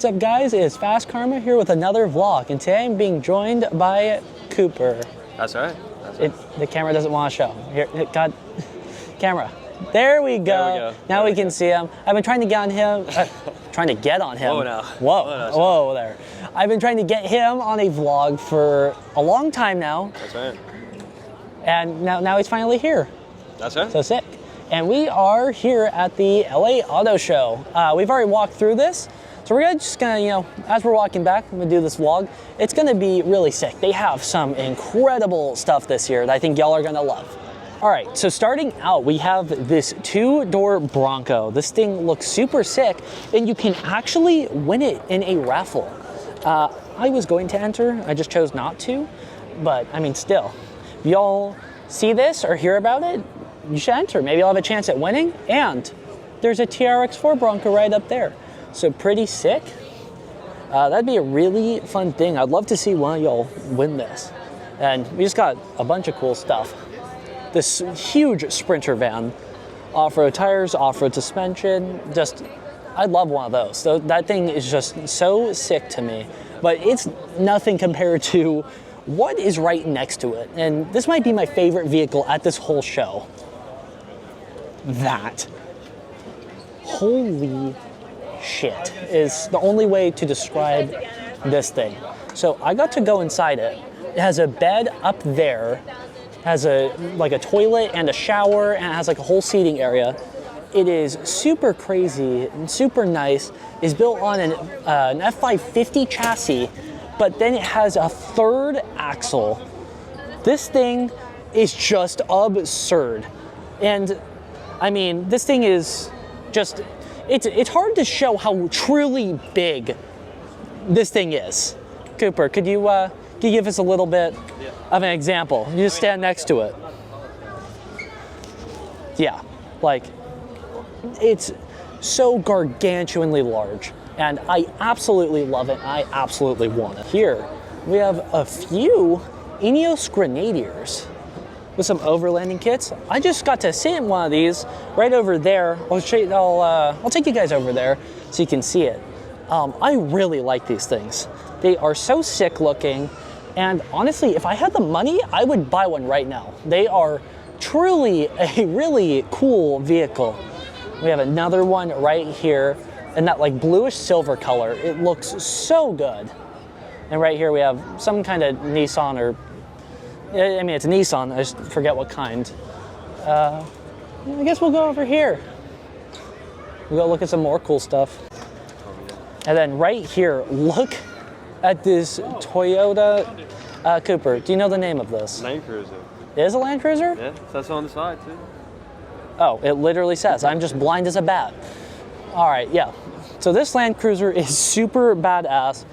What's up guys, it's Fast Karma here with another vlog, and today I'm being joined by Cooper. That's right. The camera doesn't want to show. Here, God, camera. There we go. Now we can see him. I've been trying to get on him. Trying to get on him. Whoa now. Whoa there. I've been trying to get him on a vlog for a long time now. That's right. And now he's finally here. That's right. So sick. And we are here at the LA Auto Show. We've already walked through this. So we're just gonna, as we're walking back, I'm gonna do this vlog. It's gonna be really sick. They have some incredible stuff this year that I think y'all are gonna love. All right, so starting out, we have this two-door Bronco. This thing looks super sick, and you can actually win it in a raffle. I was going to enter, I just chose not to, but I mean, still, if y'all see this or hear about it, you should enter. Maybe you'll have a chance at winning, and there's a TRX4 Bronco right up there. So pretty sick. That'd be a really fun thing. I'd love to see one of y'all win this. And we just got a bunch of cool stuff. This huge Sprinter van, off-road tires, off-road suspension, I'd love one of those. So that thing is just so sick to me. But it's nothing compared to what is right next to it. And this might be my favorite vehicle at this whole show. That. Holy shit is the only way to describe this thing. So I got to go inside it. It has a bed up there, has a toilet and a shower, and it has like a whole seating area. It is super crazy and super nice. It's built on an F550 chassis, but then it has a third axle. This thing is just absurd. And I mean, this thing is just, it's hard to show how truly big this thing is. Cooper, could you give us a little bit of an example? You just stand next to it. Yeah, like, it's so gargantuanly large, and I absolutely love it. I absolutely want it. Here, we have a few Ineos Grenadiers with some overlanding kits. I just got to sit in one of these right over there. I'll take you guys over there so you can see it. I really like these things. They are so sick looking, and honestly, if I had the money, I would buy one right now. They are truly a really cool vehicle. We have another one right here in that like bluish silver color. It looks so good. And right here we have some kind of Nissan, or I mean, it's a Nissan, I just forget what kind. I guess we'll go over here. We'll go look at some more cool stuff. And then right here, look at this Toyota Cooper. Do you know the name of this? Land Cruiser. It is a Land Cruiser? Yeah, that's on the side too. Oh, it literally says. I'm just blind as a bat. All right, yeah. So this Land Cruiser is super badass.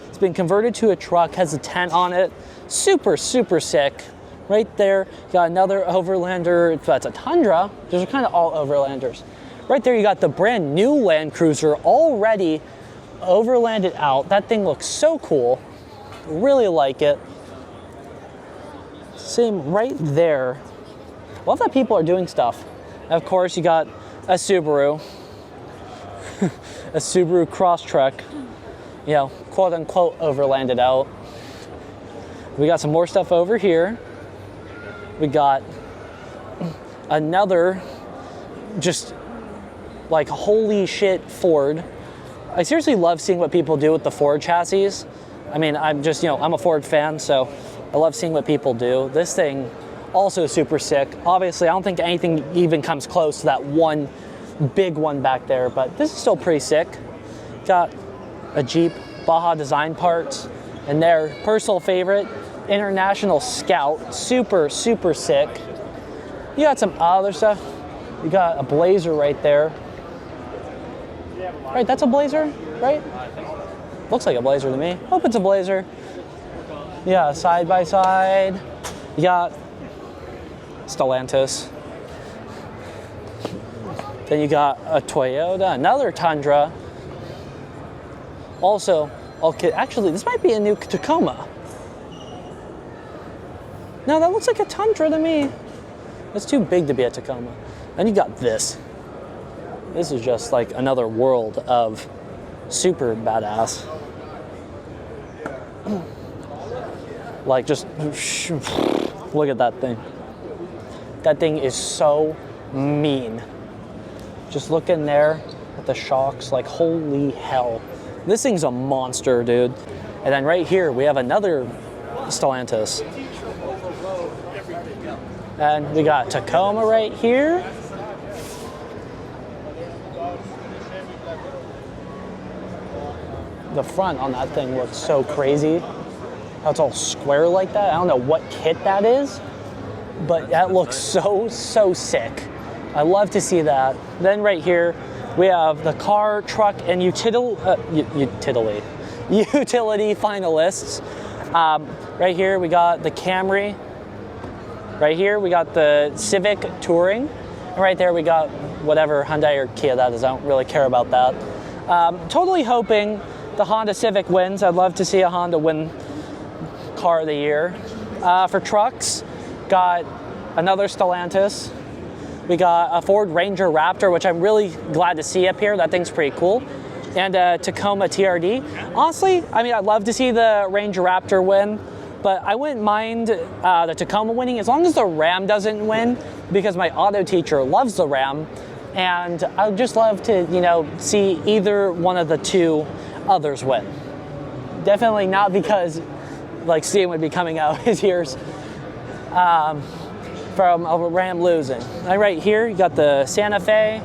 It's been converted to a truck, has a tent on it. Super, super sick. Right there, you got another Overlander. That's a Tundra. Those are kind of all Overlanders. Right there, you got the brand new Land Cruiser already overlanded out. That thing looks so cool. Really like it. Same right there. Love that people are doing stuff. And of course, you got a Subaru. A Subaru Crosstrek. Quote unquote overlanded out. We got some more stuff over here. We got another just like holy shit Ford. I seriously love seeing what people do with the Ford chassis. I mean, I'm a Ford fan, so I love seeing what people do. This thing also super sick. Obviously, I don't think anything even comes close to that one big one back there, but this is still pretty sick. Got a Jeep Baja Design Parts, and their personal favorite, International Scout, super, super sick. You got some other stuff. You got a Blazer right there. Right, that's a Blazer, right? Looks like a Blazer to me. Hope it's a Blazer. Yeah, side by side. You got Stellantis. Then you got a Toyota, another Tundra. Also, okay, actually, this might be a new Tacoma. No, that looks like a Tundra to me. It's too big to be a Tacoma. Then you got this. This is just like another world of super badass. Like, just look at that thing. That thing is so mean. Just look in there at the shocks, like holy hell. This thing's a monster, dude. And then right here, we have another Stellantis. And we got Tacoma right here. The front on that thing looks so crazy. How it's all square like that. I don't know what kit that is, but that looks so sick. I love to see that. Then right here, we have the car, truck, and utility finalists. Right here, we got the Camry. Right here, we got the Civic Touring. And right there, we got whatever Hyundai or Kia that is. I don't really care about that. Totally hoping the Honda Civic wins. I'd love to see a Honda win Car of the Year. For trucks, got another Stellantis. We got a Ford Ranger Raptor, which I'm really glad to see up here. That thing's pretty cool. And a Tacoma TRD. Honestly, I mean, I'd love to see the Ranger Raptor win, but I wouldn't mind the Tacoma winning as long as the Ram doesn't win, because my auto teacher loves the Ram, and I'd just love to, you know, see either one of the two others win. Definitely not because, like, steam would be coming out his ears. From a Ram losing. And right here, you got the Santa Fe,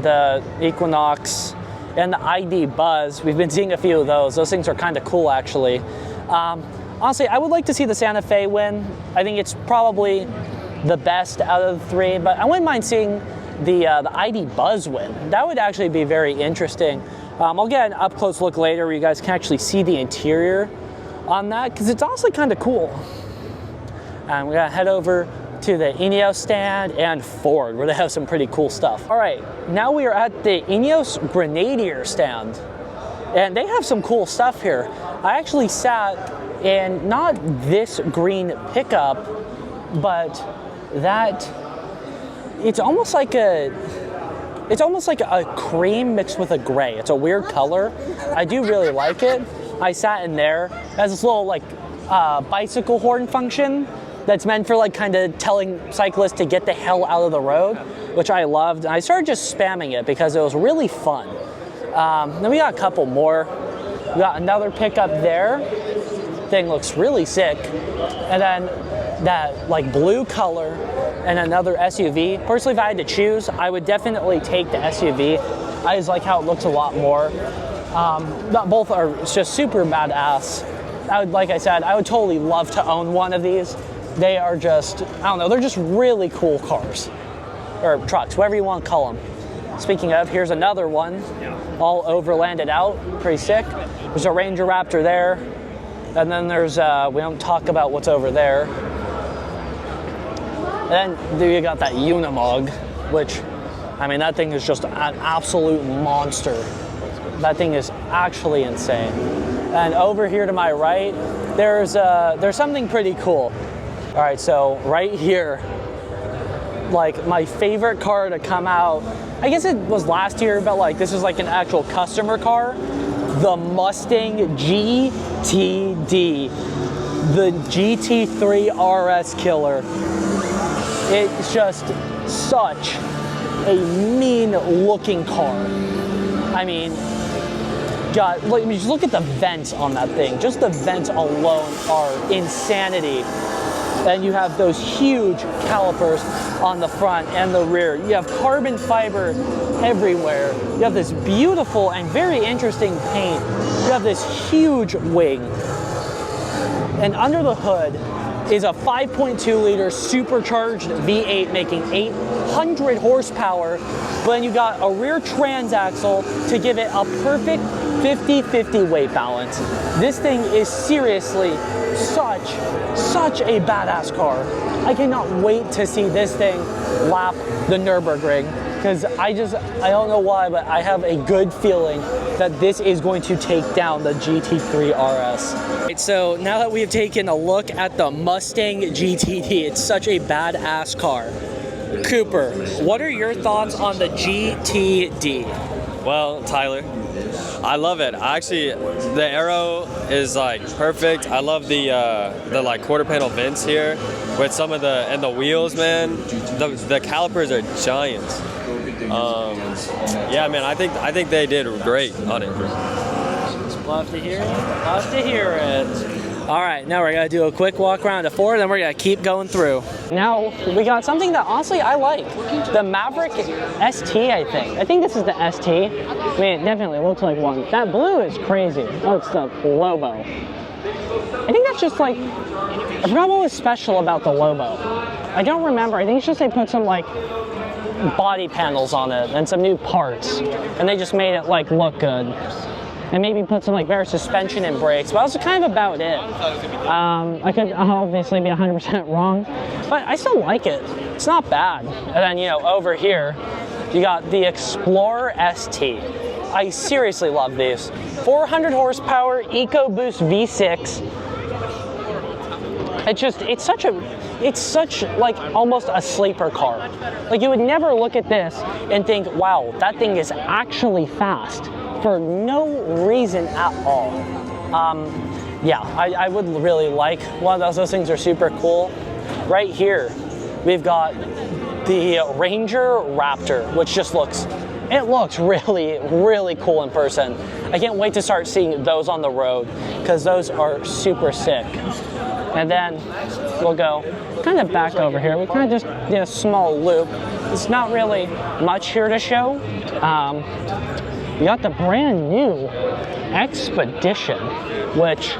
the Equinox, and the ID Buzz. We've been seeing a few of those. Those things are kind of cool, actually. Honestly, I would like to see the Santa Fe win. I think it's probably the best out of the three, but I wouldn't mind seeing the ID Buzz win. That would actually be very interesting. I'll get an up-close look later where you guys can actually see the interior on that, because it's honestly kind of cool. And we're gonna head over to the Ineos stand and Ford, where they have some pretty cool stuff. All right, now we are at the Ineos Grenadier stand, and they have some cool stuff here. I actually sat in not this green pickup, but that, it's almost like a cream mixed with a gray. It's a weird color. I do really like it. I sat in there. It has this little like bicycle horn function that's meant for like kind of telling cyclists to get the hell out of the road, which I loved. I started just spamming it because it was really fun. Then we got a couple more. We got another pickup there. Thing looks really sick. And then that like blue color and another SUV. Personally, if I had to choose, I would definitely take the SUV. I just like how it looks a lot more. Both are just super badass. Like I said, I would totally love to own one of these. They are just, I don't know, they're just really cool cars. Or trucks, whatever you want to call them. Speaking of, here's another one, all overlanded out, pretty sick. There's a Ranger Raptor there. And then there's, we don't talk about what's over there. And then you got that Unimog, which, I mean, that thing is just an absolute monster. That thing is actually insane. And over here to my right, there's something pretty cool. All right, so right here, like my favorite car to come out, I guess it was last year, but like this is like an actual customer car, the Mustang GTD, the GT3 RS killer. It's just such a mean looking car. I mean, God, look at the vents on that thing. Just the vents alone are insanity. And you have those huge calipers on the front and the rear. You have carbon fiber everywhere. You have this beautiful and very interesting paint. You have this huge wing. And under the hood is a 5.2 liter supercharged V8 making 800 horsepower. But then you got a rear transaxle to give it a perfect 50-50 weight balance. This thing is seriously such a badass car. I cannot wait to see this thing lap the Nürburgring, because I don't know why, but I have a good feeling that this is going to take down the GT3 RS. Right, so now that we have taken a look at the Mustang GTD, it's such a badass car. Cooper, what are your thoughts on the GTD? Well, Tyler, I love it. Actually, the aero is like perfect. I love the like quarter panel vents here with some of the wheels, man. The calipers are giants. Yeah, man, I think they did great on it. Love to hear it. Love to hear it. All right, now we're gonna do a quick walk around to 4, then we're gonna keep going through. Now, we got something that honestly I like. The Maverick ST, I think. I think this is the ST. I mean, it definitely looks like one. That blue is crazy. Oh, it's the Lobo. I think that's just like, I forgot what was special about the Lobo. I don't remember. I think it's just they put some like body panels on it and some new parts, and they just made it like look good. And maybe put some like better suspension and brakes, but that's kind of about it. I could obviously be 100% wrong, but I still like it. It's not bad. And then, you know, over here, you got the Explorer ST. I seriously love these. 400 horsepower, EcoBoost V6. It's such like almost a sleeper car. Like you would never look at this and think, wow, that thing is actually fast. For no reason at all. Yeah, I would really like one of those things are super cool. Right here, we've got the Ranger Raptor, which just looks really, really cool in person. I can't wait to start seeing those on the road because those are super sick. And then we'll go kind of back over here. We kind of just did a small loop. It's not really much here to show. We got the brand new Expedition, which,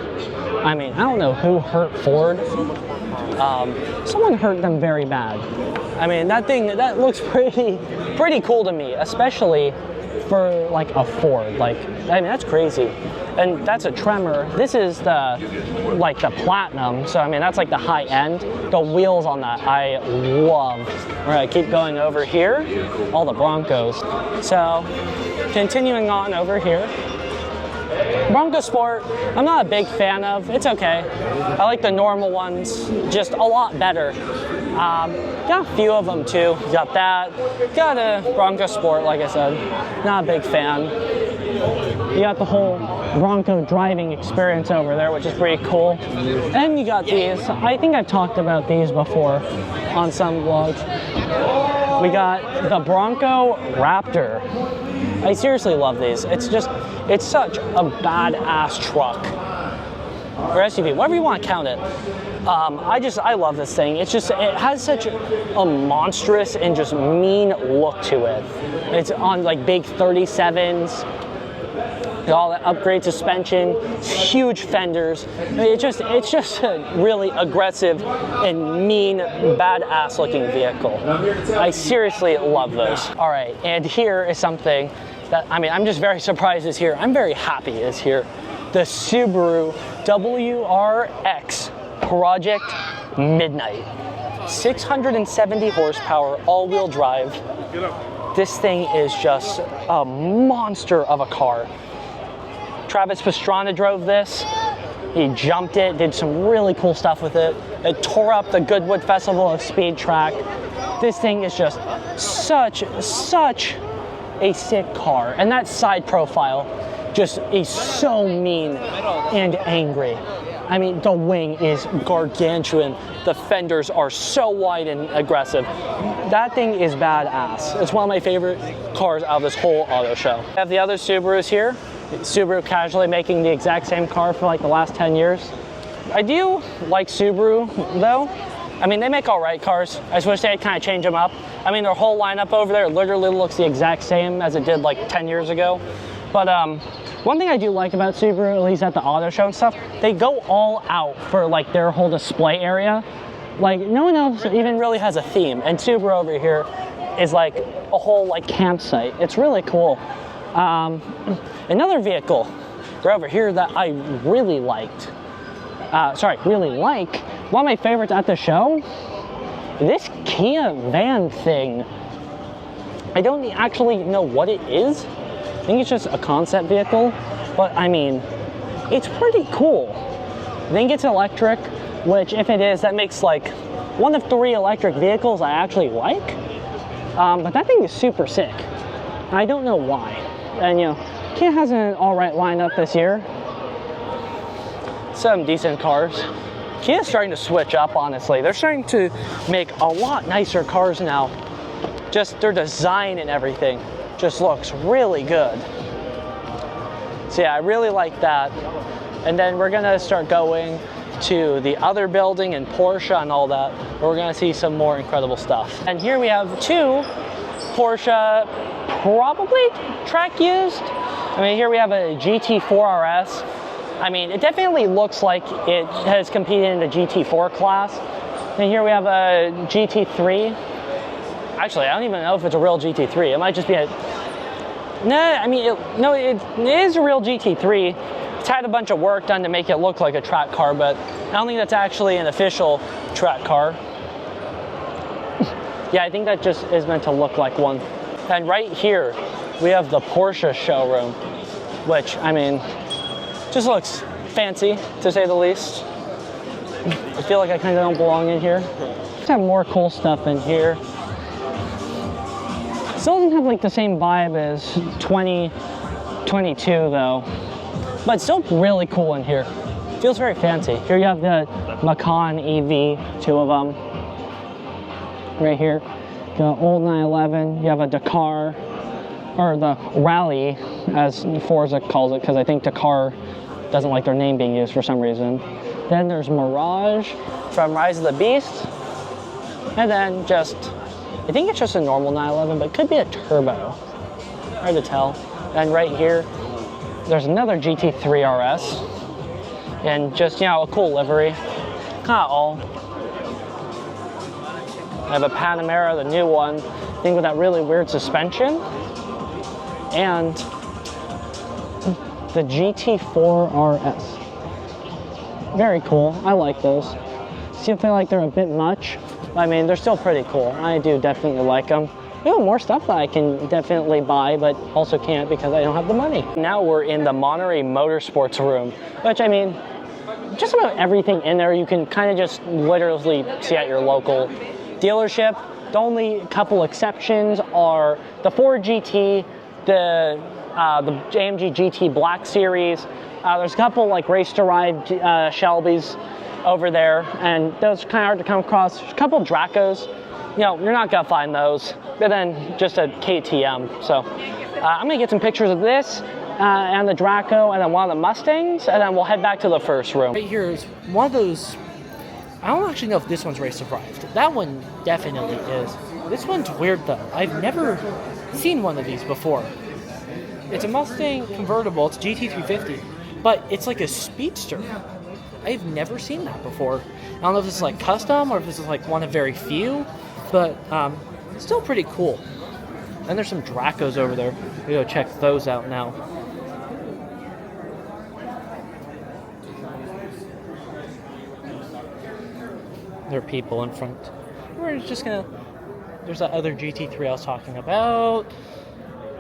I mean, I don't know who hurt Ford. Someone hurt them very bad. I mean, that looks pretty cool to me, especially for like a Ford. Like, I mean, that's crazy. And that's a Tremor. This is the Platinum, so I mean, that's like the high end. The wheels on that, I love. We're gonna keep going over here, all the Broncos. So, continuing on over here, Bronco Sport, I'm not a big fan of. It's okay. I like the normal ones, just a lot better. Got a few of them too. Got that. Got a Bronco Sport, like I said. Not a big fan. You got the whole Bronco driving experience over there, which is pretty cool. And you got these. I think I've talked about these before on some vlogs. We got the Bronco Raptor. I seriously love these. It's such a badass truck. Or SUV, whatever you want to count it. I love this thing. It has such a monstrous and just mean look to it. It's on like big 37s. All that upgrade suspension, huge fenders. I mean, it's just a really aggressive and mean, badass looking vehicle. I seriously love those. All right, and here is something that, I mean, I'm just very surprised is here. I'm very happy is here. The Subaru WRX Project Midnight. 670 horsepower, all-wheel drive. This thing is just a monster of a car. Travis Pastrana drove this. He jumped it, did some really cool stuff with it. It tore up the Goodwood Festival of Speed track. This thing is just such a sick car. And that side profile just is so mean and angry. I mean, the wing is gargantuan. The fenders are so wide and aggressive. That thing is badass. It's one of my favorite cars out of this whole auto show. I have the other Subarus here. Subaru casually making the exact same car for like the last 10 years. I do like Subaru though. I mean, they make all right cars. I just wish they'd kind of change them up. I mean, their whole lineup over there literally looks the exact same as it did like 10 years ago. But one thing I do like about Subaru, at least at the auto show and stuff, they go all out for like their whole display area. Like no one else even really has a theme, and Subaru over here is like a whole like campsite. It's really cool. Another vehicle right over here that I really liked, one of my favorites at the show, this Kia van thing. I don't actually know what it is. I think it's just a concept vehicle, but I mean, it's pretty cool. I think it's electric, which if it is, that makes like one of 3 electric vehicles I actually like. But that thing is super sick. I don't know why. And, you know, Kia has an all right lineup this year. Some decent cars. Kia's starting to switch up, honestly. They're starting to make a lot nicer cars now. Just their design and everything just looks really good. So yeah, I really like that. And then we're gonna start going to the other building and Porsche and all that, where we're gonna see some more incredible stuff. And here we have two Porsche, probably track used. I mean, here we have a GT4 RS. I mean, it definitely looks like it has competed in the GT4 class. And here we have a GT3. Actually, I don't even know if it's a real GT3. It might just be a, nah, I mean, it is a real GT3. It's had a bunch of work done to make it look like a track car, but I don't think that's actually an official track car. Yeah, I think that just is meant to look like one. And right here, we have the Porsche showroom, which, I mean, just looks fancy, to say the least. I feel like I kind of don't belong in here. Let's have more cool stuff in here. Still doesn't have like the same vibe as 2022 though, but still really cool in here. Feels very fancy. Here you have the Macan EV, two of them. Right here, the old 911, you have a Dakar, or the Rally, as Forza calls it, because I think Dakar doesn't like their name being used for some reason. Then there's Mirage from Rise of the Beast, and then just, I think it's just a normal 911, but it could be a turbo. Hard to tell. And right here, there's another GT3 RS, and just, you know, a cool livery. Kind of all. I have a Panamera, the new one, I think with that really weird suspension. And the GT4 RS. Very cool, I like those. See, I feel like they're a bit much. I mean, they're still pretty cool. I do definitely like them. We have more stuff that I can definitely buy, but also can't because I don't have the money. Now we're in the Monterey Motorsports room, which, I mean, just about everything in there you can kind of just literally see at your local dealership. The only couple exceptions are the Ford GT, the AMG GT Black Series. There's a couple like race-derived Shelbys over there, and those are kind of hard to come across. There's a couple Dracos. You know, you're not gonna find those, but then just a KTM. So I'm gonna get some pictures of this and the Draco and then one of the Mustangs, and then we'll head back to the first room. Right here is one of those, I don't actually know if this one's race survived. That one definitely is. This one's weird though. I've never seen one of these before. It's a Mustang convertible, it's GT350, but it's like a speedster. I've never seen that before. I don't know if this is like custom or if this is like one of very few, but it's still pretty cool. And there's some Dracos over there. We go check those out now. There are people in front. We're just gonna, there's that other GT3 I was talking about.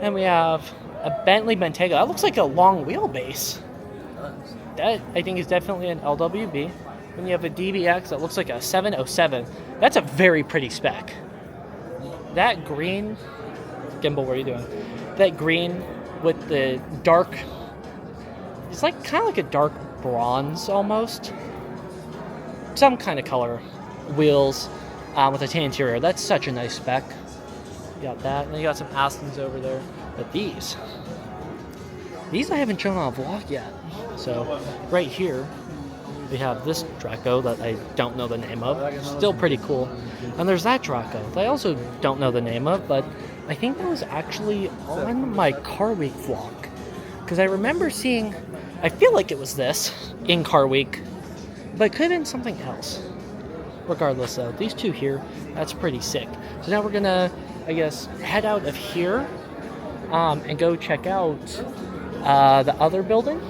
And we have a Bentley Bentayga. That looks like a long wheelbase. That, I think, is definitely an LWB. And you have a DBX that looks like a 707. That's a very pretty spec. That green, Gimbal, what are you doing? That green with the dark, it's like kind of like a dark bronze almost. Some kind of color wheels with a tan interior. That's such a nice spec. You got that, and then you got some Astons over there. But these I haven't shown on a vlog yet. So right here we have this Draco that I don't know the name of. Still pretty cool. And there's that Draco that I also don't know the name of, but I think that was actually on my Car Week vlog. Because I remember seeing, I feel like it was this in Car Week, but it could have been something else. Regardless though, these two here, that's pretty sick. So now we're gonna, I guess, head out of here and go check out the other building.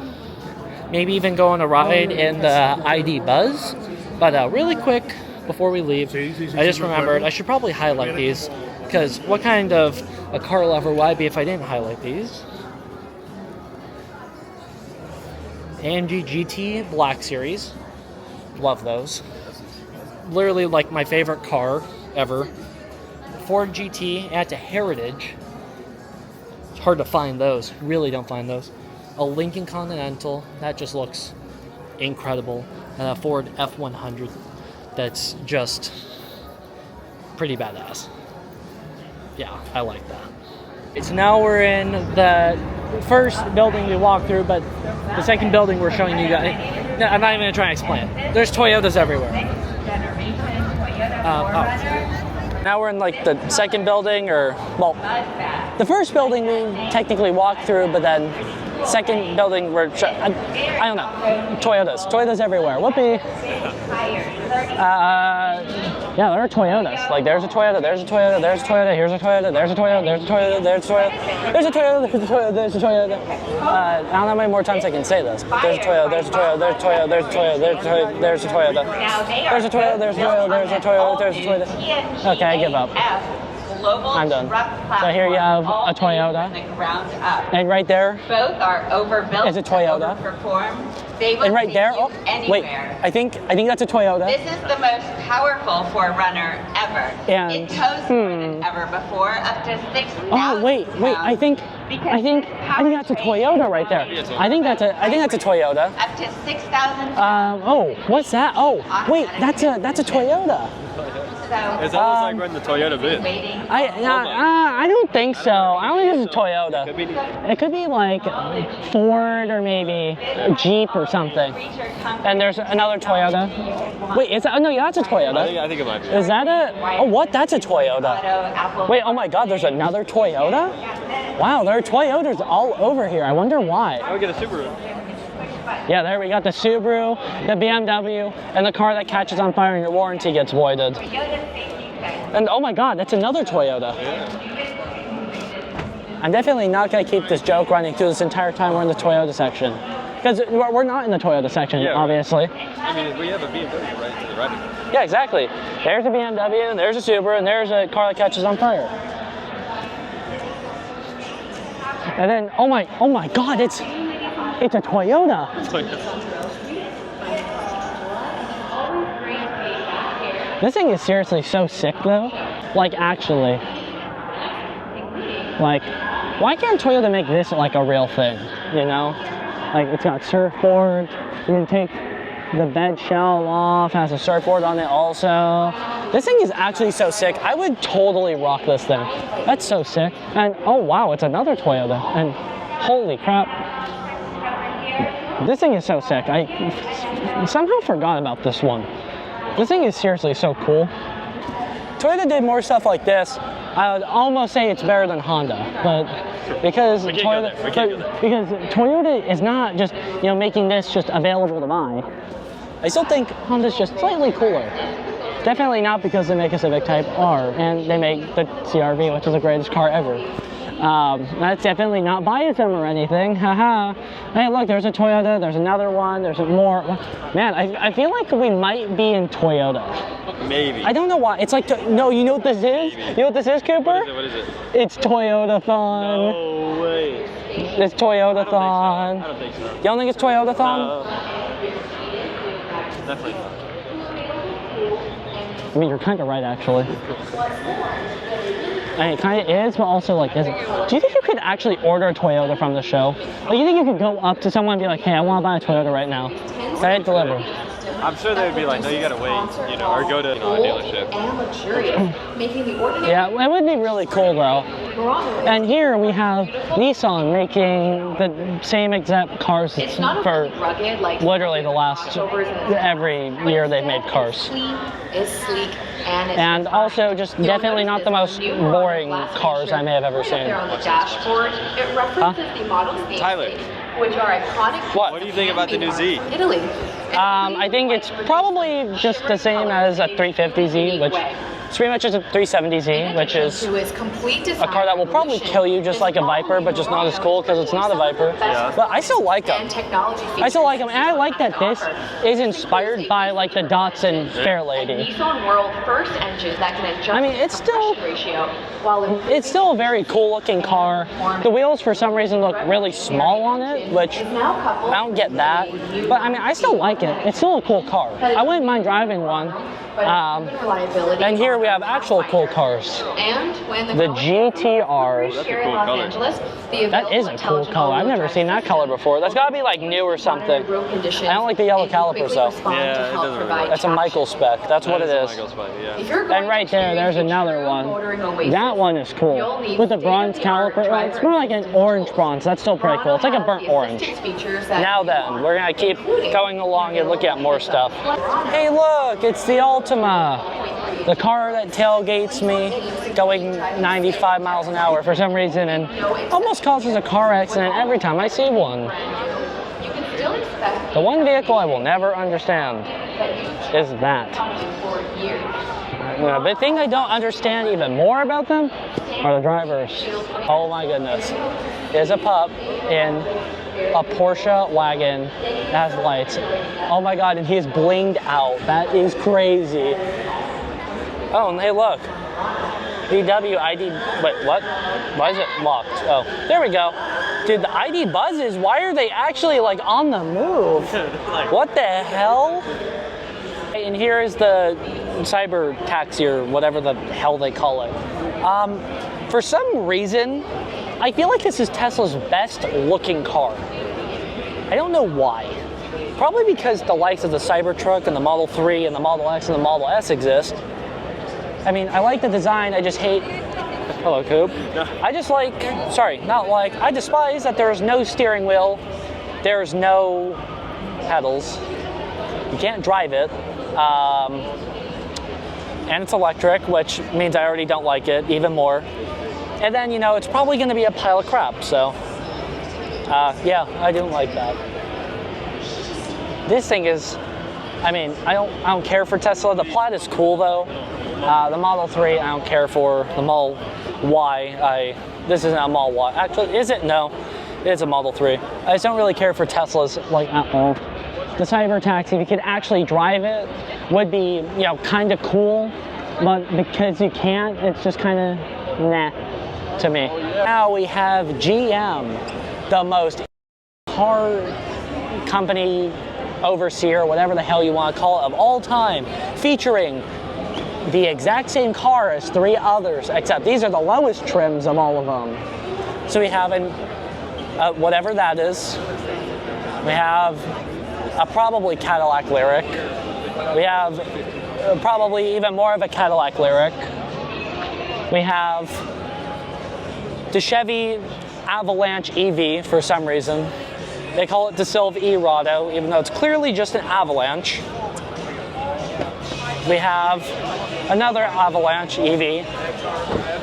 Maybe even go on a ride in the ID Buzz. But really quick, before we leave, I just remembered I should probably highlight these, because what kind of a car lover would I be if I didn't highlight these? AMG GT Black Series. Love those. Literally like my favorite car ever. Ford GT, add to Heritage. It's hard to find those. Really don't find those. A Lincoln Continental, that just looks incredible. And a Ford F100, that's just pretty badass. Yeah, I like that. So now we're in the first building we walked through, but the second building we're showing you guys. No, I'm not even gonna try and explain it. There's Toyotas everywhere. Now we're in like the second building, or well, the first building we technically walked through, but then second building we're I don't know. Toyotas everywhere. Whoopee. Yeah, there are Toyotas. Like there's a Toyota, there's a Toyota, there's a Toyota, here's a Toyota, there's a Toyota, there's a Toyota, there's a Toyota, there's a Toyota, there's a Toyota, there's a Toyota. I don't know how many more times I can say this. There's a Toyota, there's a Toyota, there's a Toyota, there's a Toyota, there's a Toyota, there's a Toyota, there's a Toyota, there's a Toyota, there's a Toyota. Okay, I give up. I'm done. So here you have a Toyota, and right there both are overbuilt, is a Toyota. And right there, oh, wait, I think that's a Toyota. This is the most powerful 4Runner ever. And, it tows more than ever before, up to 6,000 Oh wait, I think that's a Toyota right there. I think that's a Toyota. Up to 6,000. Oh, what's that? Oh, wait, that's a Toyota. So It's almost like running the Toyota bit. I don't think so. I don't think it's a Toyota. It could be like Ford or maybe a Jeep or something. And there's another Toyota. Wait, is that? Oh no, yeah, that's a Toyota. I think it might be. Is that a? Oh, what? That's a Toyota. Wait, oh my God, there's another Toyota? Wow, there are Toyotas all over here. I wonder why. I would get a Subaru. Yeah, there we got the Subaru, the BMW, and the car that catches on fire and your warranty gets voided. And oh my God, that's another Toyota. I'm definitely not going to keep this joke running through this entire time we're in the Toyota section. Because we're not in the Toyota section, obviously. I mean, we have a BMW right to the right of it. Yeah, exactly. There's a BMW, and there's a Subaru, and there's a car that catches on fire. And then, oh my God, it's a Toyota. This thing is seriously so sick though. Like actually. Like, why can't Toyota make this like a real thing, you know? Like it's got surfboard, you can take the bed shell off, has a surfboard on it also. This thing is actually so sick. I would totally rock this thing. That's so sick. And oh wow, it's another Toyota. And holy crap. This thing is so sick. I somehow forgot about this one. This thing is seriously so cool. Toyota did more stuff like this. I would almost say it's better than Honda, but because Toyota is not just making this just available to buy. I still think Honda's just slightly cooler. Definitely not because they make a Civic Type R and they make the CR-V, which is the greatest car ever. That's definitely not biasm or anything. Haha. Hey, look, there's a Toyota. There's another one. There's more. Man, I feel like we might be in Toyota. Maybe. I don't know why. It's like no. You know what this is? Maybe. You know what this is, Cooper? What is it? It's Toyota-thon. No way. It's Toyota-thon. I don't think so. You don't think it's Toyota-thon? No. Definitely not. I mean, you're kind of right, actually. I mean, it kind of is, but also like isn't. Do you think you could actually order a Toyota from the show? Like, you think you could go up to someone and be like, hey, I want to buy a Toyota right now. Can I deliver? I'm sure they would be like, no, you gotta wait, or go to a dealership. Yeah, it would be really cool though. And here we have Nissan making the same exact cars for literally the last every year they've made cars. And also just definitely not the most boring cars I may have ever seen. Tyler, which are iconic. what do you think about the new Z? Italy. I think it's probably just the same as a 350Z, which it's pretty much just a 370Z, which is a car that will probably kill you just like a Viper, but just not as cool because it's not a Viper. Yeah. But I still like them. I still like them, and I like that this is inspired by like the Datsun Fairlady. Nissan world first engine that can adjust I mean, it's still ratio it's still a very cool looking car. The wheels for some reason look really small on it, which I don't get that. But I mean, I still like it. It's still a cool car. I wouldn't mind driving one. And here we have actual cool cars. And when The GTRs. here in Los Angeles, the That is a cool color. I've never seen that color before. That's gotta be like new or something. I don't like the yellow calipers though. Yeah, it doesn't really work. That's a Michael spec. That's what it is. And right there, there's another one. That one is cool. With the bronze caliper. Well, it's more like an orange bronze. That's still pretty cool. It's like a burnt orange. Now then, we're gonna keep going along and look at more stuff. Hey look, it's the Altima. The car that tailgates me going 95 miles an hour for some reason and almost causes a car accident every time I see one. The one vehicle I will never understand is that. The thing I don't understand even more about them are the drivers. Oh my goodness. There's a pup in a Porsche wagon that has lights. Oh my god, and he is blinged out. That is crazy. Oh, and hey look. VW ID, wait, what? Why is it locked? Oh, there we go. Dude, the ID buzzes, why are they actually like on the move? What the hell? And here is the cyber taxi or whatever the hell they call it. For some reason, I feel like this is Tesla's best looking car. I don't know why. Probably because the likes of the Cybertruck and the Model 3 and the Model X and the Model S exist. I mean, I like the design, I just hate, hello Coop. I just like, sorry, not like, I despise that there's no steering wheel, there's no pedals, you can't drive it, and it's electric, which means I already don't like it even more. And then, you know, it's probably gonna be a pile of crap, so, yeah, I didn't like that. This thing is, I mean, I don't care for Tesla. The Plaid is cool though. The Model 3, I don't care for. The Model Y, this isn't a Model Y. Actually, is it? No, it's a Model 3. I just don't really care for Teslas like at all. The Cyber Taxi, if you could actually drive it, would be, you know, kind of cool, but because you can't, it's just kind of nah to me. Now we have GM, the most car company overseer, whatever the hell you want to call it, of all time, featuring the exact same car as 3 others, except these are the lowest trims of all of them. So we have whatever that is. We have a probably Cadillac Lyriq. We have probably even more of a Cadillac Lyriq. We have the Chevy Avalanche EV for some reason. They call it the Silv E-Rado, even though it's clearly just an Avalanche. We have another Avalanche EV,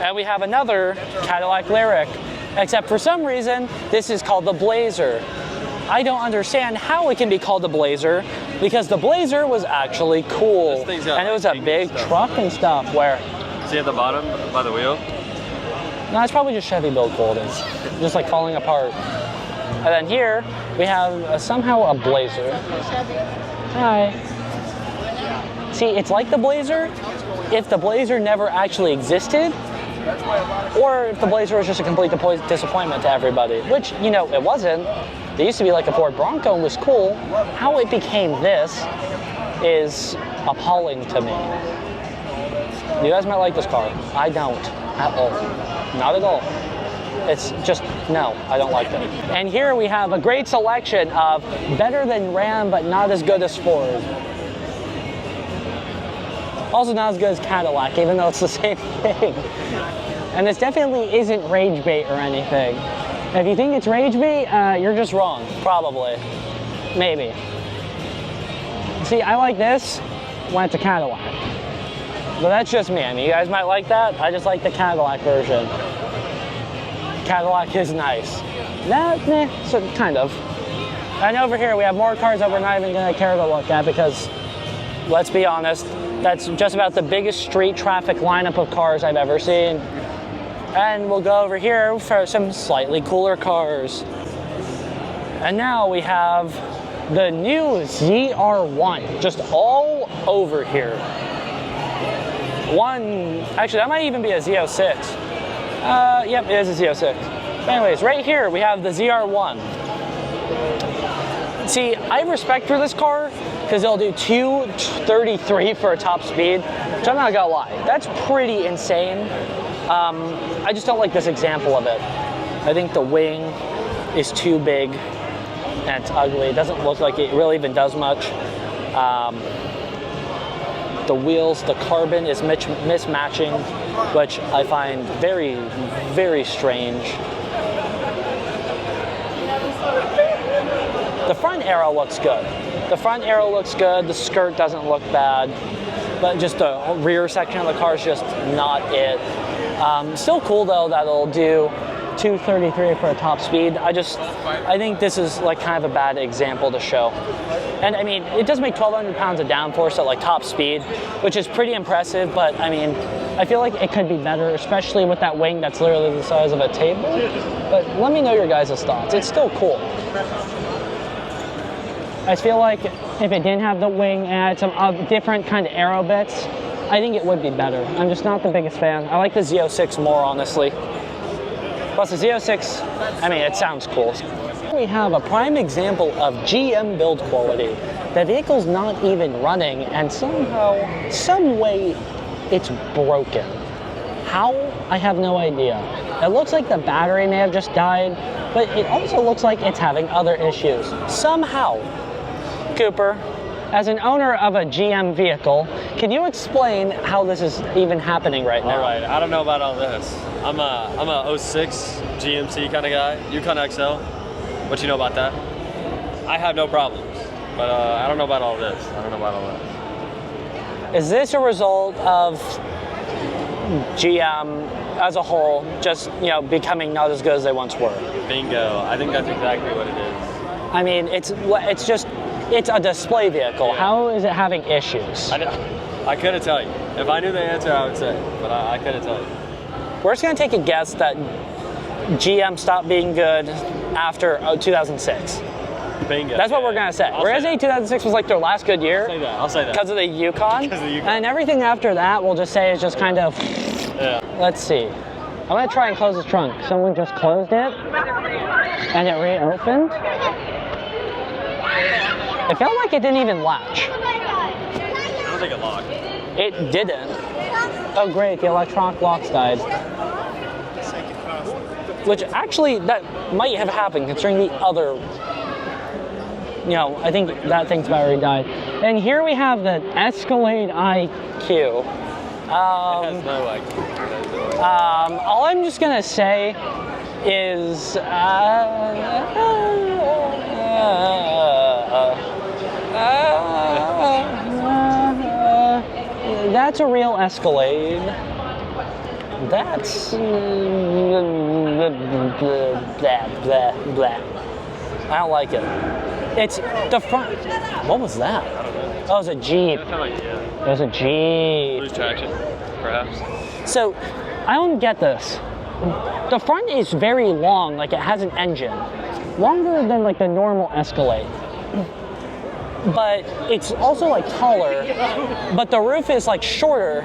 and we have another Cadillac Lyriq, except for some reason, this is called the Blazer. I don't understand how it can be called the Blazer, because the Blazer was actually cool, and it was a big truck and stuff where... See at the bottom, by the wheel? No, it's probably just Chevy build quality, just like falling apart. And then here, we have somehow a Blazer. Hi. See, it's like the Blazer if the Blazer never actually existed, or if the Blazer was just a complete disappointment to everybody, which, you know, it wasn't. It used to be like a Ford Bronco and was cool. How it became this is appalling to me. You guys might like this car. I don't at all. Not at all. It's just, no, I don't like it. And here we have a great selection of better than Ram, but not as good as Ford. Also not as good as Cadillac, even though it's the same thing. And this definitely isn't rage bait or anything. If you think it's rage bait, you're just wrong, probably. Maybe. See, I like this when it's a Cadillac. But that's just me. I mean, you guys might like that. I just like the Cadillac version. Cadillac is nice. Nah, so kind of. And over here we have more cars that we're not even gonna care to look at because, let's be honest, that's just about the biggest street traffic lineup of cars I've ever seen. And we'll go over here for some slightly cooler cars. And now we have the new ZR1, just all over here. Actually that might even be a Z06. Yep, it is a Z06. But anyways, right here we have the ZR1. See, I have respect for this car because it'll do 233 for a top speed. which I'm not gonna lie, that's pretty insane. I just don't like this example of it. I think the wing is too big and it's ugly. It doesn't look like it really even does much. The wheels, the carbon is mismatching, which I find very, very strange. The front aero looks good. The front aero looks good. The skirt doesn't look bad, but just the rear section of the car is just not it. Still cool though that it'll do 233 for a top speed. I think this is like kind of a bad example to show. And I mean, it does make 1,200 pounds of downforce at like top speed, which is pretty impressive, but I mean, I feel like it could be better, especially with that wing that's literally the size of a table. But let me know your guys' thoughts. It's still cool. I feel like if it didn't have the wing and had some different kind of aero bits, I think it would be better. I'm just not the biggest fan. I like the Z06 more, honestly. Plus the Z06, I mean, it sounds cool. We have a prime example of GM build quality. The vehicle's not even running and somehow, some way, it's broken. How? I have no idea. It looks like the battery may have just died, but it also looks like it's having other issues. Somehow. Cooper, as an owner of a GM vehicle, can you explain how this is even happening right now? All right, I don't know about all this. I'm a 06 GMC kind of guy, Yukon XL. What you know about that? I have no problems, but I don't know about all this. I don't know about all that. Is this a result of GM as a whole just, becoming not as good as they once were? Bingo. I think that's exactly what it is. I mean, it's a display vehicle. Yeah. How is it having issues? I couldn't tell you. If I knew the answer, I would say, but I couldn't tell you. We're just gonna take a guess that GM stopped being good after 2006. Bingo. That's what we're gonna say. We're gonna say 2006 was like their last good year. I'll say that. Because of the Yukon. Because of the Yukon. And everything after that, we'll just say is just kind of. Yeah. Let's see. I'm gonna try and close this trunk. Someone just closed it, and it reopened. It felt like it didn't even latch. I don't think it locked. It didn't. Oh great, the electronic locks died. Which actually, that might have happened considering the other, I think that thing's battery died. And here we have the Escalade IQ. It has no IQ. All I'm just gonna say is, that's a real Escalade. That's blah, blah, blah. I don't like it. It's the front. What was that? Oh, it was a Jeep. It was a Jeep. Lose traction, perhaps. So, I don't get this. The front is very long, like it has an engine. Longer than like the normal Escalade. But it's also like taller, but the roof is like shorter,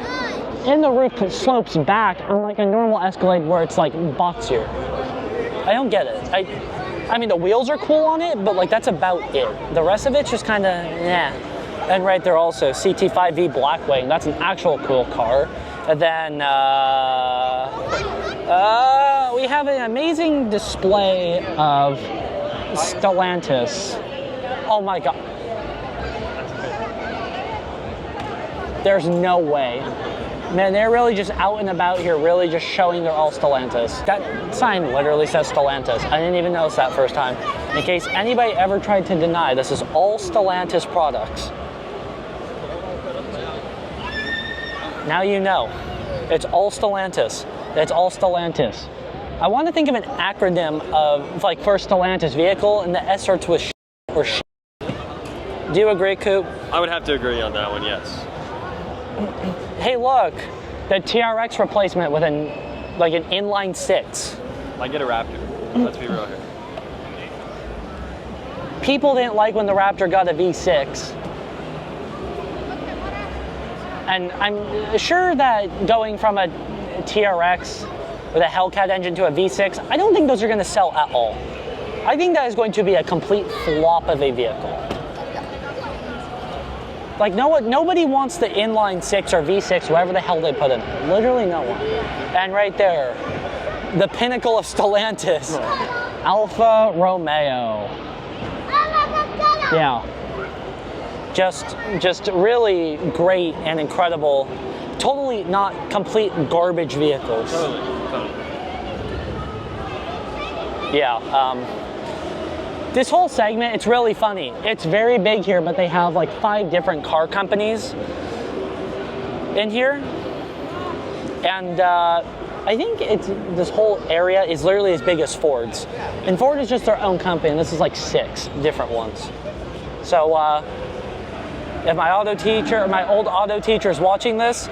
and the roof slopes back unlike a normal Escalade where it's like boxier. I don't get it. I mean the wheels are cool on it, but like that's about it. The rest of it's just kind of yeah. And right there also CT5V Blackwing. That's an actual cool car. And then we have an amazing display of Stellantis. Oh my god. There's no way. Man, they're really just out and about here, really just showing they're all Stellantis. That sign literally says Stellantis. I didn't even notice that first time. In case anybody ever tried to deny, this is all Stellantis products. Now you know. It's all Stellantis. It's all Stellantis. I want to think of an acronym of like for Stellantis vehicle, and the S starts with or sh. Do you agree, Coop? I would have to agree on that one, yes. Hey, look, the TRX replacement with an inline six. Might get a Raptor. Let's be real here. People didn't like when the Raptor got a V6. And I'm sure that going from a TRX with a Hellcat engine to a V6, I don't think those are going to sell at all. I think that is going to be a complete flop of a vehicle. Like nobody wants the inline 6 or V6, whatever the hell they put in. Literally no one. And right there, the pinnacle of Stellantis, Alfa Romeo. Yeah. Just really great and incredible. Totally not complete garbage vehicles. Totally. Yeah. This whole segment, it's really funny. It's very big here, but they have like 5 different car companies in here. And I think this whole area is literally as big as Ford's. And Ford is just their own company, and this is like 6 different ones. So if my auto teacher, my old auto teacher is watching this,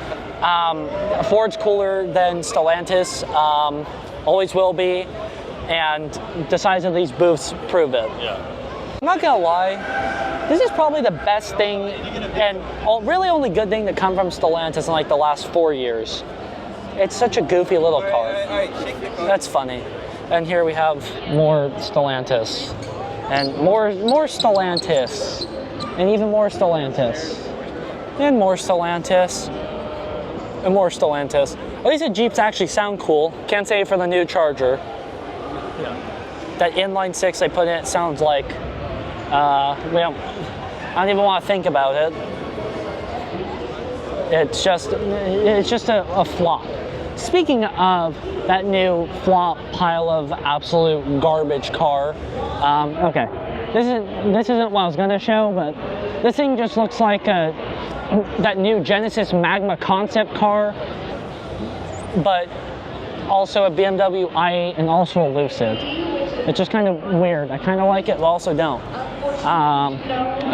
Ford's cooler than Stellantis, always will be. And the size of these booths prove it. Yeah. I'm not gonna lie, this is probably the best thing and really only good thing to come from Stellantis in like the last 4 years. It's such a goofy little car. That's funny. And here we have more Stellantis. And more Stellantis. And even more Stellantis. And more Stellantis. And more Stellantis. At least the Jeeps actually sound cool. Can't say it for the new Charger. That inline 6 they put in it sounds like, I don't even want to think about it. It's just a flop. Speaking of that new flop pile of absolute garbage car, okay, this isn't what I was gonna show, but this thing just looks like that new Genesis Magma concept car, but also a BMW i8 and also a Lucid. It's just kind of weird. I kind of like it, but also don't.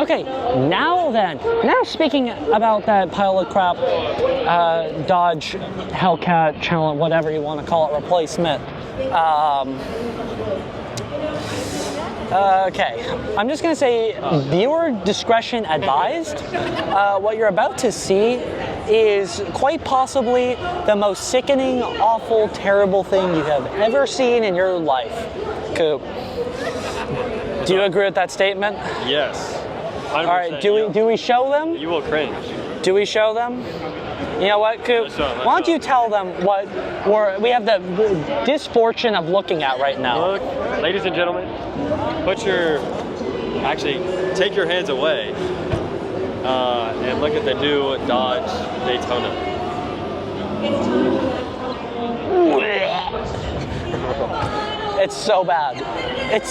Okay, now speaking about that pile of crap, Dodge Hellcat, Challenger, whatever you want to call it, replacement. Okay, I'm just gonna say viewer discretion advised. What you're about to see is quite possibly the most sickening, awful, terrible thing you have ever seen in your life. Coop, do you agree with that statement? Yes. 100%. All right, do we show them? You will cringe. Do we show them? You know what, Coop? Why don't you tell them what we have the misfortune of looking at right now? Look, ladies and gentlemen, take your hands away and look at the new Dodge Daytona. It's so bad. It's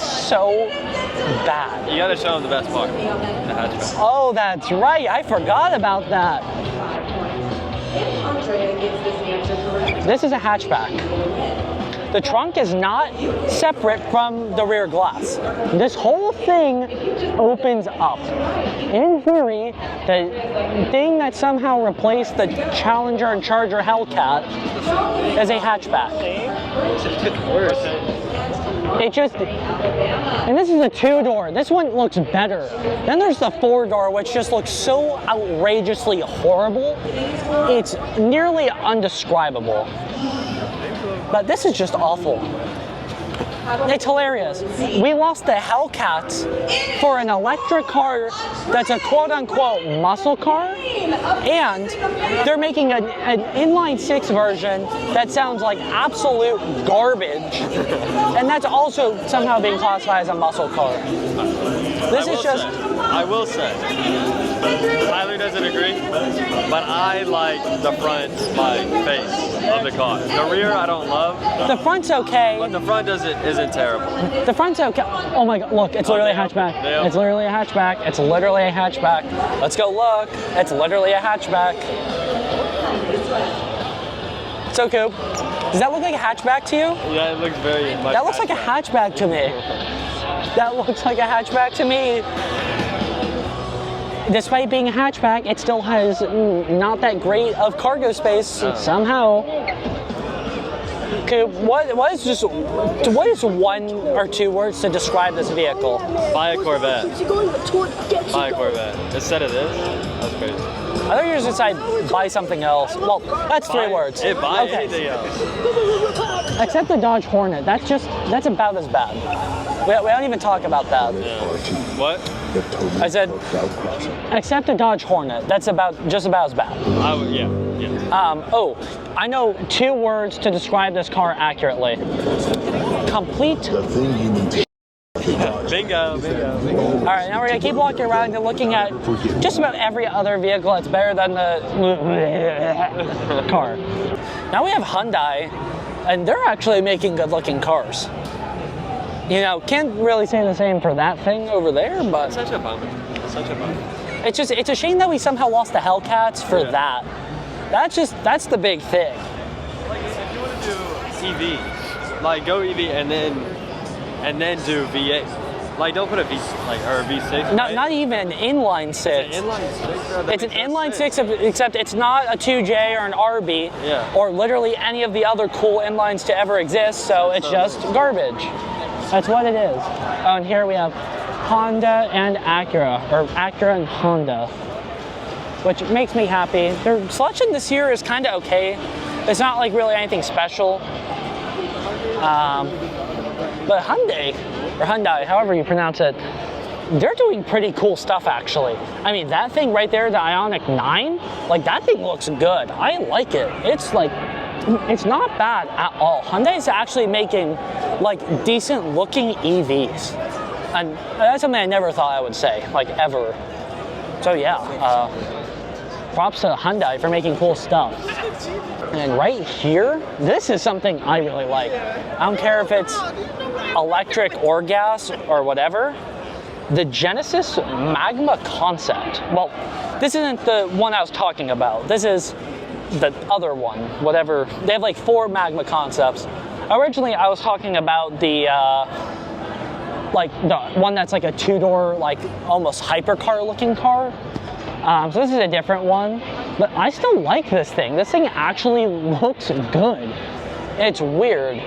so bad. You gotta show them the best part, the hatchback. Oh, that's right. I forgot about that. This is a hatchback. The trunk is not separate from the rear glass. This whole thing opens up. In theory, the thing that somehow replaced the Challenger and Charger Hellcat is a hatchback. And this is a 2-door. This one looks better. Then there's the 4-door, which just looks so outrageously horrible. It's nearly undescribable. But this is just awful. It's hilarious. We lost the Hellcat for an electric car that's a quote-unquote muscle car, and they're making an inline 6 version that sounds like absolute garbage, and that's also somehow being classified as a muscle car. I will say, Tyler doesn't agree, but I like the front, face of the car. The rear I don't love. The front's okay. But the front isn't terrible. The front's okay. Oh my God, look, it's literally a hatchback. It's literally a hatchback. It's literally a hatchback. Let's go look. It's literally a hatchback. So, Coop, does that look like a hatchback to you? Yeah, it looks very much. That looks like a hatchback to me. That looks like a hatchback to me. Despite being a hatchback, it still has not that great of cargo space somehow. Coop, what is 1 or 2 words to describe this vehicle? Buy a Corvette. Buy a Corvette. Instead of this, that's crazy. I thought you were going to say buy something else. Well, that's 3 words. Buy anything else. Except the Dodge Hornet. That's about as bad. We don't even talk about that. What? I said, except the Dodge Hornet. That's just about as bad. Yeah. Oh, I know 2 words to describe this car accurately. Complete. Bingo. All right, now we're gonna keep walking around and looking at just about every other vehicle that's better than the car. Now we have Hyundai, and they're actually making good-looking cars. You know, can't really say the same for that thing over there, but Such a bummer. it's a shame that we somehow lost the Hellcats for that. That's the big thing. Like if you want to do EV, like go EV and then do V8. Like don't put a V or a V6. Not even inline 6. It's an inline 6. Bro. It's an inline 6, except it's not a 2J or an RB, or literally any of the other cool inlines to ever exist. So it's just garbage. That's what it is. Oh, and here we have Honda and Acura, or Acura and Honda, which makes me happy. Their selection this year is kind of okay. It's not like really anything special. But Hyundai, however you pronounce it, they're doing pretty cool stuff actually. I mean, that thing right there, the Ioniq 9, like that thing looks good. I like it. It's not bad at all. Hyundai's actually making like decent looking EVs. And that's something I never thought I would say, like ever. So yeah, props to Hyundai for making cool stuff. And right here, this is something I really like. I don't care if it's electric or gas or whatever. The Genesis Magma concept. Well, this isn't the one I was talking about. This is the other one, whatever. They have like 4 Magma concepts. Originally, I was talking about the one that's like a 2-door, like almost hypercar looking car. So this is a different one, but I still like this thing. This thing actually looks good. It's weird.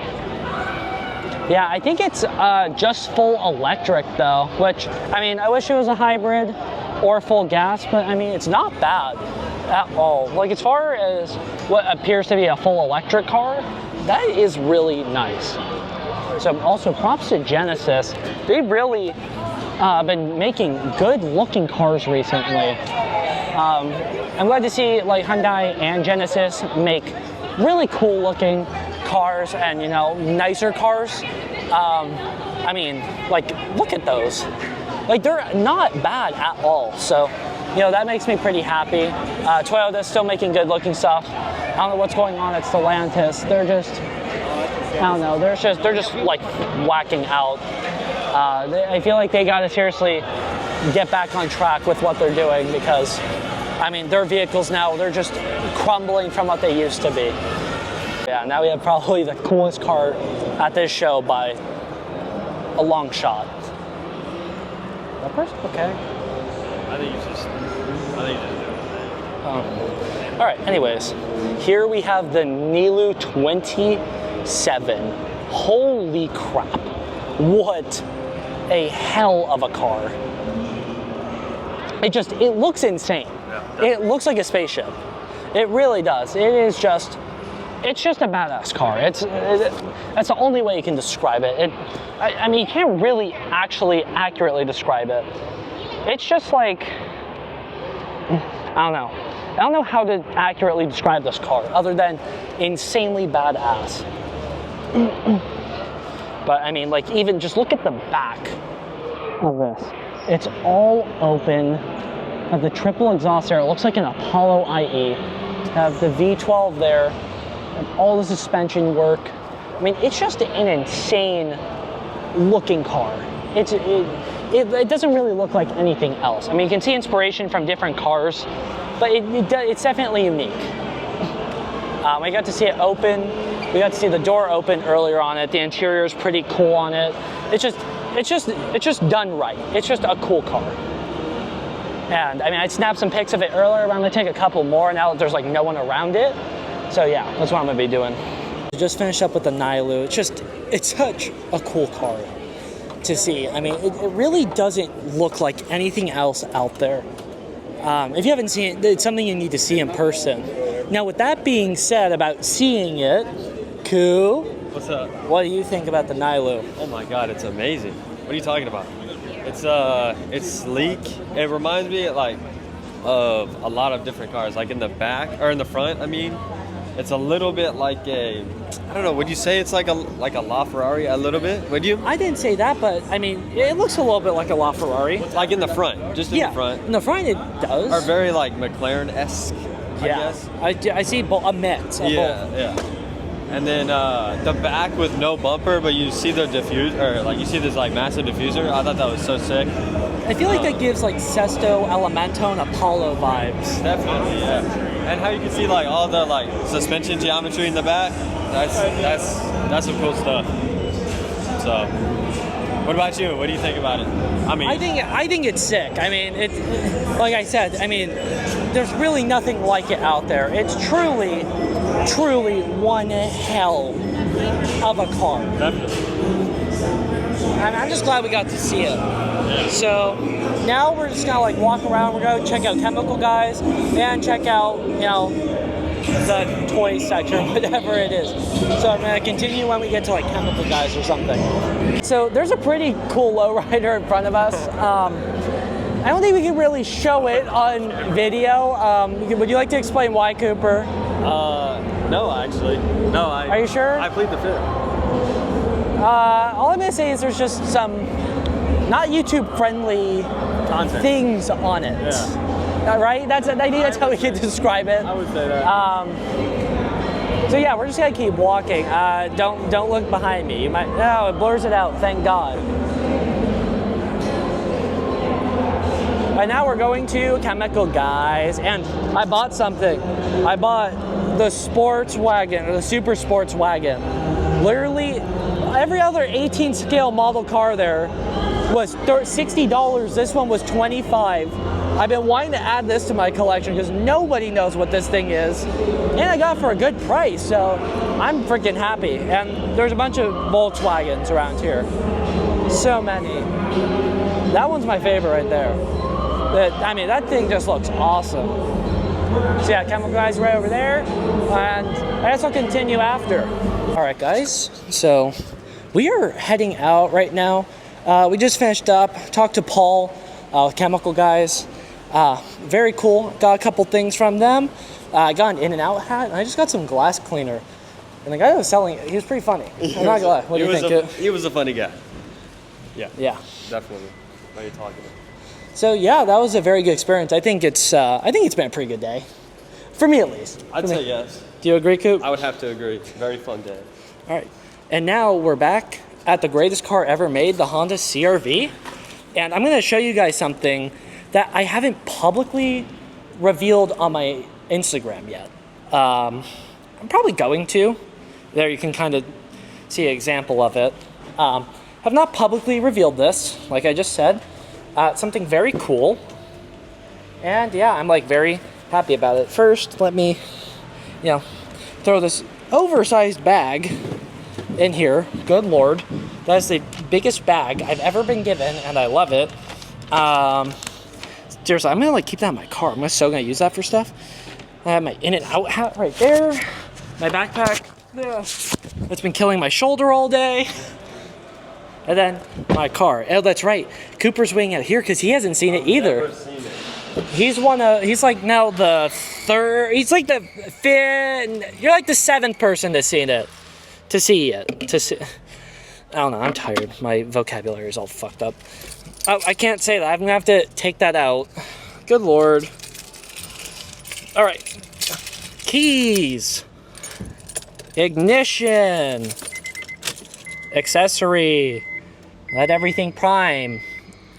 Yeah, I think it's just full electric though, which, I mean, I wish it was a hybrid or full gas, but I mean, it's not bad at all. Like as far as what appears to be a full electric car, that is really nice. So also props to Genesis. They've really been making good looking cars recently. I'm glad to see like Hyundai and Genesis make really cool looking cars and, you know, nicer cars. I mean, like, look at those. Like, they're not bad at all. So, you know, that makes me pretty happy. Toyota's still making good looking stuff. I don't know what's going on at Stellantis. They're just, I don't know, they're just like whacking out. I feel like they gotta seriously get back on track with what they're doing because, I mean, their vehicles now, they're just crumbling from what they used to be. Yeah, now we have probably the coolest car at this show by a long shot. That person? Okay. I think you just do it. All right, anyways, here we have the Nilu 27. Holy crap. What a hell of a car. It looks insane. Yeah. It looks like a spaceship. It really does. It's just a badass car. That's the only way you can describe it. I mean, you can't really actually accurately describe it. It's just like, I don't know. I don't know how to accurately describe this car other than insanely badass. But I mean, like, even just look at the back of this. It's all open. Have the triple exhaust there. It looks like an Apollo IE. Have the V12 there. Have all the suspension work. I mean, it's just an insane looking car. It doesn't really look like anything else. I mean, you can see inspiration from different cars, but it's definitely unique. I got to see it open. We got to see the door open earlier on it. The interior is pretty cool on it. It's just done right. It's just a cool car. And I mean, I snapped some pics of it earlier, but I'm gonna take a couple more now that there's like no one around it. So yeah, that's what I'm gonna be doing. Just finished up with the Nilu. It's such a cool car to see. I mean, it really doesn't look like anything else out there. If you haven't seen it, it's something you need to see in person. Now, with that being said about seeing it, cool, What's up? What do you think about the Nailu? Oh my God, it's amazing. What are you talking about? It's sleek. It reminds me like of a lot of different cars, like in the back or in the front. I mean, it's a little bit like I don't know. Would you say it's like a LaFerrari a little bit? Would you? I didn't say that, but I mean, it looks a little bit like a LaFerrari. Like in the front, just in the front. In the front it does. Are very like McLaren-esque, I guess. I see a mix of both. Yeah. And then the back with no bumper, but you see the diffuser, or like you see this like massive diffuser. I thought that was so sick. I feel like that gives like Sesto, Elemento, and Apollo vibes. Definitely, yeah. And how you can see like all the like suspension geometry in the back. That's some cool stuff. So, what about you? What do you think about it? I think it's sick. I mean, like I said. I mean, there's really nothing like it out there. It's truly one hell of a car. Definitely. And I'm just glad we got to see it. Yeah. So now we're just gonna like walk around. We're gonna check out Chemical Guys and check out, the toy section, whatever it is. So I'm gonna continue when we get to like Chemical Guys or something. So there's a pretty cool lowrider in front of us. I don't think we can really show it on video. Would you like to explain why, Cooper? No, actually. No, Are you sure? I plead the fifth. All I'm gonna say is there's just some not YouTube friendly Content. things on it. Yeah. Right? I think that's how we can describe it. I would say that. So yeah, we're just gonna keep walking. Don't look behind me. You might. No, it blurs it out. Thank God. And now we're going to Chemical Guys, and I bought something. I bought the sports wagon, or the super sports wagon. Literally, every other 18 scale model car there was $60. This one was $25. I've been wanting to add this to my collection because nobody knows what this thing is, and I got it for a good price, so I'm freaking happy. And there's a bunch of Volkswagens around here. So many. That one's my favorite right there. That thing just looks awesome. So yeah, Chemical Guys right over there, and I guess I'll continue after. All right, guys, so we are heading out right now. We just finished up, talked to Paul, Chemical Guys. Very cool, got a couple things from them. I got an In-N-Out hat, and I just got some glass cleaner. And the guy that was selling it, he was pretty funny. I'm not gonna lie. What do you think? He was a funny guy. Yeah. Yeah. Definitely. What are you talking about? So yeah, that was a very good experience. I think it's been a pretty good day, for me at least. I'd say yes. Do you agree, Coop? I would have to agree. Very fun day. All right, and now we're back at the greatest car ever made, the Honda CR-V, and I'm going to show you guys something that I haven't publicly revealed on my Instagram yet. I'm probably going to. There you can kind of see an example of it. Have not publicly revealed this, like I just said. Something very cool, and yeah, I'm like very happy about it. First, let me, throw this oversized bag in here. Good Lord, that is the biggest bag I've ever been given, and I love it. Seriously, I'm gonna keep that in my car. I'm so gonna use that for stuff. I have my In-N-Out hat right there. My backpack, that's been killing my shoulder all day. And then my car. Oh, that's right. Cooper's waiting out here because he hasn't seen it either. Never seen it. He's like now the third. He's like the fifth. You're like the seventh person to see it. I don't know. I'm tired. My vocabulary is all fucked up. Oh, I can't say that. I'm gonna have to take that out. Good Lord. All right. Keys. Ignition. Accessory. Let everything prime.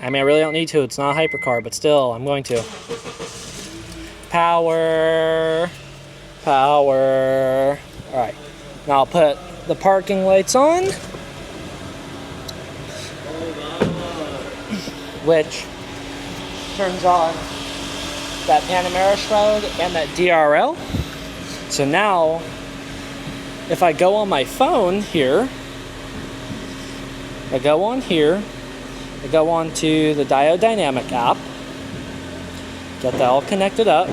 I mean, I really don't need to. It's not a hypercar, but still, I'm going to. Power. Power. All right. Now I'll put the parking lights on. Which turns on that Panamera shroud and that DRL. So now, if I go on my phone here, I go on here, I go on to the Diode Dynamic app, get that all connected up.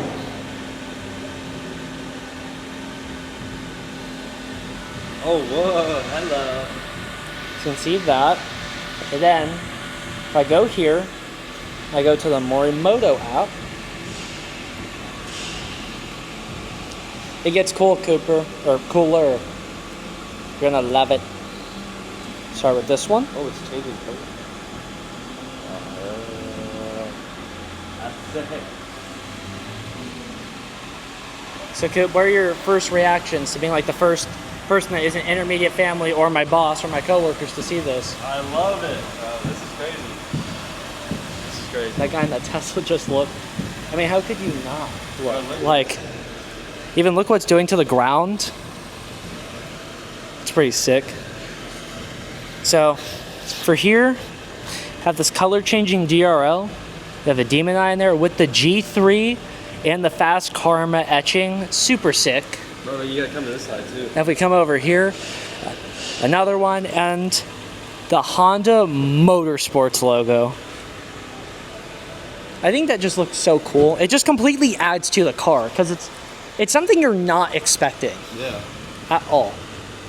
Oh, whoa, hello. You can see that. And then, if I go here, I go to the Morimoto app. It gets cool, Cooper, or cooler. You're gonna love it. Start with this one. Oh, it's changing color. That's it. So, Coop, what are your first reactions to being like the first person that isn't intermediate family or my boss or my coworkers to see this? I love it. This is crazy. This is crazy. That guy in that Tesla just looked. I mean, how could you not look? look at Like, even look what it's doing to the ground. It's pretty sick. So, for here, have this color changing DRL. You have a Demon Eye in there with the G3 and the Fast Karma etching. Super sick. Bro, you gotta come to this side too. Now if we come over here, another one, and the Honda Motorsports logo. I think that just looks so cool. It just completely adds to the car because it's something you're not expecting Yeah. at all.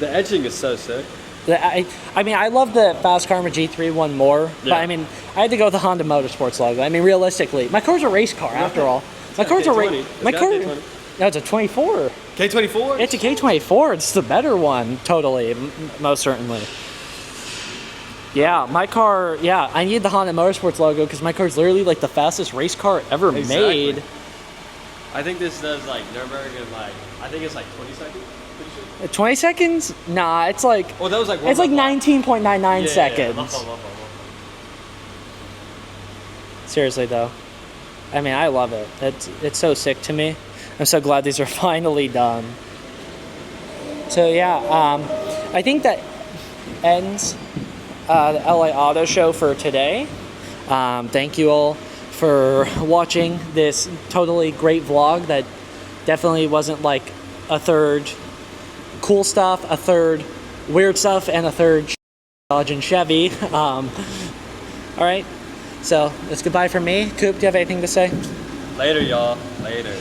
The etching is so sick. I mean, I love the Fast Karma G3 one more, but Yeah. I mean, I had to go with the Honda Motorsports logo. I mean, realistically, my car's a race car after all. My car's a K20. race. It's My got car. K20. No, it's a 24. K24? It's a K24. It's the better one, totally, most certainly. Yeah, my car. Yeah, I need the Honda Motorsports logo because my car's literally like the fastest race car ever Exactly. made. I think this does like Nürburgring like, I think it's like 20 seconds. Pretty sure. 20 seconds? Nah, it's like Oh, that was like one it's like lap. 19.99 Yeah, seconds. Yeah. Seriously though, I mean, I love it. It's so sick to me. I'm so glad these are finally done. So yeah, I think that ends the LA Auto Show for today. Thank you all for watching this totally great vlog that definitely wasn't like a third cool stuff, a third weird stuff, and a third Dodge and Chevy. All right. So, that's goodbye from me. Coop, do you have anything to say? Later, y'all. Later.